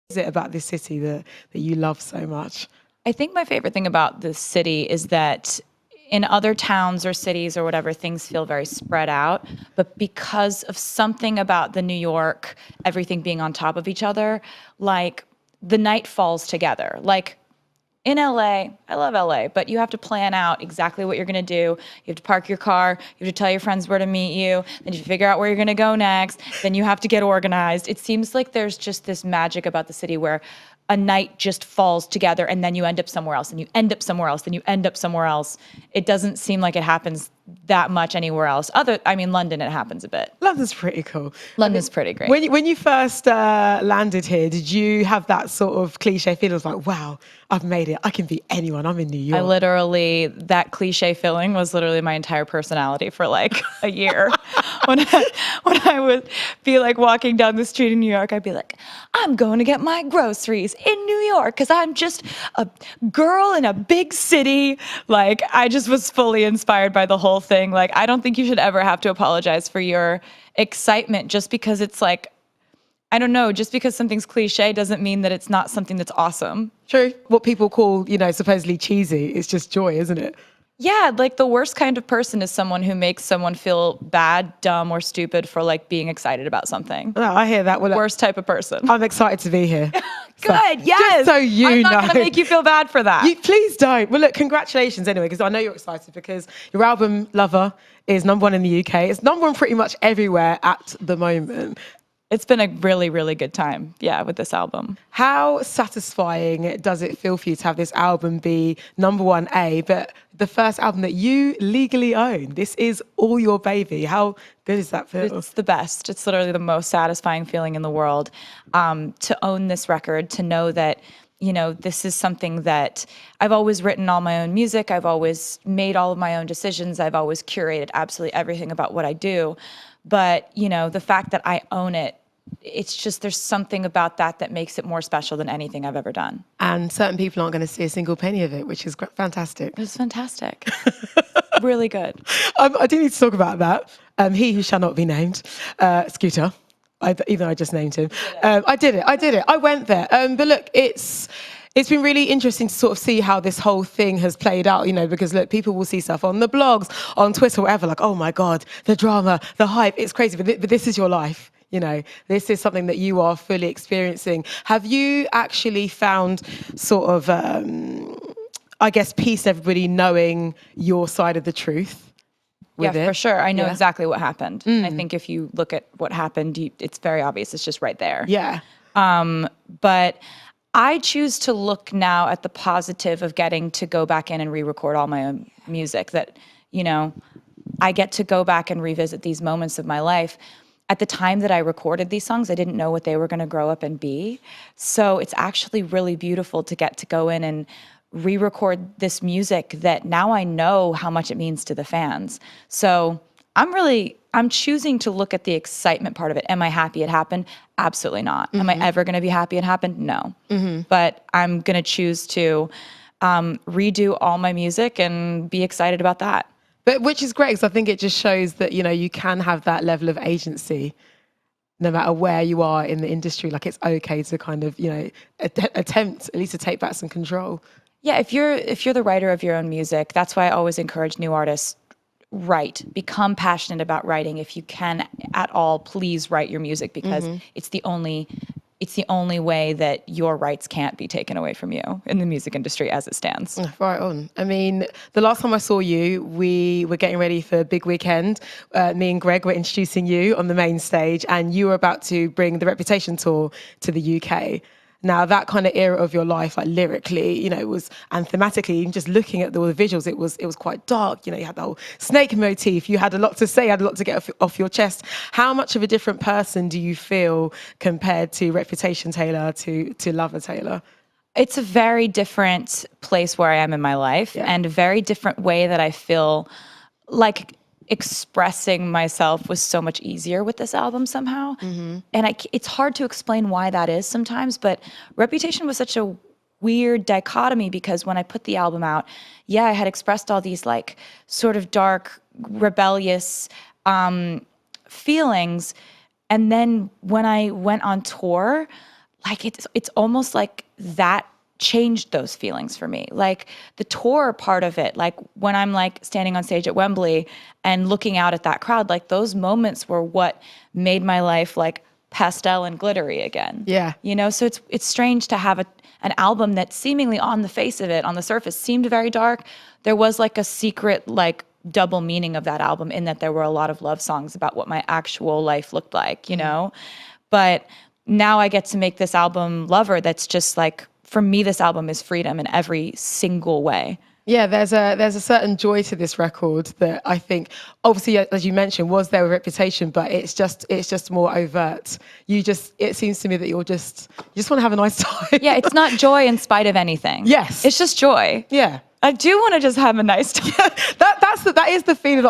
Is it about this city that you love so much? I think my favorite thing about this city is that in other towns or cities or whatever, things feel very spread out. But because of something about the New York, everything being on top of each other, like the night falls together. Like in LA, I love LA, but you have to plan out exactly what you're gonna do. You have to park your car, you have to tell your friends where to meet you, then you figure out where you're gonna go next, then you have to get organized. It seems like there's just this magic about the city where a night just falls together and then you end up somewhere else and you end up somewhere else, then you end up somewhere else. It doesn't seem like it happens that much anywhere else. London, it happens a bit. London's pretty cool. London's pretty great. When you first landed here, did you have that sort of cliche feeling of like, wow, I've made it. I can be anyone. I'm in New York. That cliche feeling was literally my entire personality for like a year. when I would be like walking down the street in New York, I'd be like, I'm going to get my groceries in New York because I'm just a girl in a big city. Like, I just was fully inspired by the whole thing. Like, I don't think you should ever have to apologize for your excitement just because it's like, I don't know, just because something's cliche doesn't mean that it's not something that's awesome. True. What people call, supposedly cheesy, it's just joy, isn't it? Yeah, like the worst kind of person is someone who makes someone feel bad, dumb, or stupid for like being excited about something. Oh, I hear that. Well, worst type of person. I'm excited to be here. Good, yes. Just so you know. I'm not going to make you feel bad for that. Please don't. Well, look, congratulations anyway, because I know you're excited because your album, Lover, is #1 in the UK. It's #1 pretty much everywhere at the moment. It's been a really, really good time, with this album. How satisfying does it feel for you to have this album be #1, but the first album that you legally own? This is all your baby. How good does that feel? It's the best. It's literally the most satisfying feeling in the world to own this record, to know that, this is something that I've always written all my own music. I've always made all of my own decisions. I've always curated absolutely everything about what I do. But, the fact that I own it, it's just, there's something about that makes it more special than anything I've ever done. And certain people aren't going to see a single penny of it, which is fantastic. It's fantastic. Really good. I do need to talk about that. He who shall not be named, Scooter. Even though I just named him. I did it. I went there. But look, it's been really interesting to sort of see how this whole thing has played out, because look, people will see stuff on the blogs, on Twitter, whatever, like, oh my God, the drama, the hype, it's crazy. But this is your life. This is something that you are fully experiencing. Have you actually found sort of, peace in everybody knowing your side of the truth? Yeah, for sure. I know exactly what happened. I think if you look at what happened, it's very obvious. It's just right there. Yeah. But I choose to look now at the positive of getting to go back in and re-record all my own music, that, I get to go back and revisit these moments of my life. At the time that I recorded these songs, I didn't know what they were going to grow up and be. So it's actually really beautiful to get to go in and re-record this music that now I know how much it means to the fans. So I'm choosing to look at the excitement part of it. Am I happy it happened? Absolutely not. Mm-hmm. Am I ever going to be happy it happened? No. Mm-hmm. But I'm going to choose to redo all my music and be excited about that. But which is great, because I think it just shows that, you can have that level of agency no matter where you are in the industry. Like, it's okay to kind of, attempt at least to take back some control. Yeah, if you're the writer of your own music, that's why I always encourage new artists, write. Become passionate about writing. If you can at all, please write your music, because it's the only way that your rights can't be taken away from you in the music industry as it stands. Right on. I mean, the last time I saw you, we were getting ready for a big weekend. Me and Greg were introducing you on the main stage, and you were about to bring the Reputation tour to the UK. Now, that kind of era of your life, like lyrically, it was, and thematically, even just looking at all the visuals, it was quite dark. You had the whole snake motif. You had a lot to say, had a lot to get off your chest. How much of a different person do you feel compared to Reputation Taylor to Lover Taylor? It's a very different place where I am in my life, and a very different way that I feel like expressing myself was so much easier with this album somehow. Mm-hmm. And it's hard to explain why that is sometimes, but Reputation was such a weird dichotomy, because when I put the album out, I had expressed all these like sort of dark, rebellious feelings. And then when I went on tour, like it's almost like that changed those feelings for me. Like the tour part of it, like when I'm like standing on stage at Wembley and looking out at that crowd, like those moments were what made my life like pastel and glittery again. Yeah. You know, so it's strange to have an album that seemingly on the face of it, on the surface, seemed very dark. There was like a secret like double meaning of that album in that there were a lot of love songs about what my actual life looked like, you know? But now I get to make this album Lover that's just like, for me, this album is freedom in every single way. Yeah, there's a certain joy to this record that I think, obviously, as you mentioned, was there a reputation, but it's just more overt. It seems to me that you just want to have a nice time. Yeah, it's not joy in spite of anything. Yes. It's just joy. Yeah. I do want to just have a nice time. That is the feeling